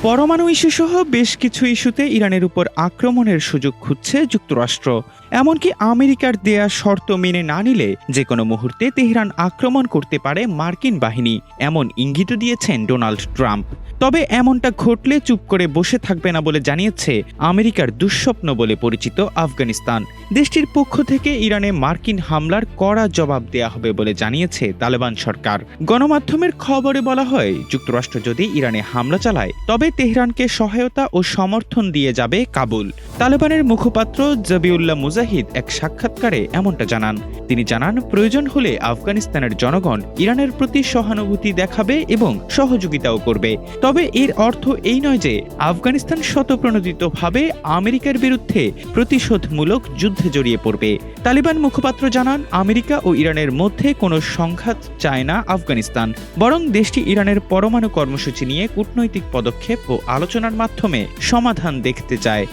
পরমাণু ইস্যুসহ বেশ কিছু ইস্যুতে ইরানের উপর আক্রমণের সুযোগ খুঁজছে যুক্তরাষ্ট্র। এমনকি আমেরিকার দেয়া শর্ত মেনে না নিলে যে কোনো মুহূর্তে তেহরান আক্রমণ করতে পারে মার্কিন বাহিনী, এমন ইঙ্গিতও দিয়েছেন ডোনাল্ড ট্রাম্প। তবে এমনটা ঘটলে চুপ করে বসে থাকবে না বলে জানিয়েছে আমেরিকার দুঃস্বপ্ন বলে পরিচিত আফগানিস্তান। দেশটির পক্ষ থেকে ইরানে মার্কিন হামলার কড়া জবাব দেয়া হবে বলে জানিয়েছে তালেবান সরকার। গণমাধ্যমের খবরে বলা হয়, যুক্তরাষ্ট্র যদি ইরানে হামলা চালায় তবে তেহরানকে সহায়তা ও সমর্থন দিয়ে যাবে কাবুল। তালেবানের মুখপাত্র জবিউল্লাহ মুজাহিদ এক সাক্ষাৎকারে এমনটা জানান। তিনি জানান, প্রয়োজন হলে আফগানিস্তানের জনগণ ইরানের প্রতি সহানুভূতি দেখাবে এবং সহযোগিতাও করবে। তবে এর অর্থ এই নয় যে আফগানিস্তান স্বতঃপ্রণোদিতভাবে আমেরিকার বিরুদ্ধে প্রতিশোধমূলক যুদ্ধে জড়িয়ে পড়বে। তালিবান মুখপাত্র জানান, আমেরিকা ও ইরানের মধ্যে কোনো সংঘাত চায় না আফগানিস্তান, বরং দেশটি ইরানের পরমাণু কর্মসূচি নিয়ে কূটনৈতিক পদক্ষেপ ও আলোচনার মাধ্যমে সমাধান দেখতে চায়।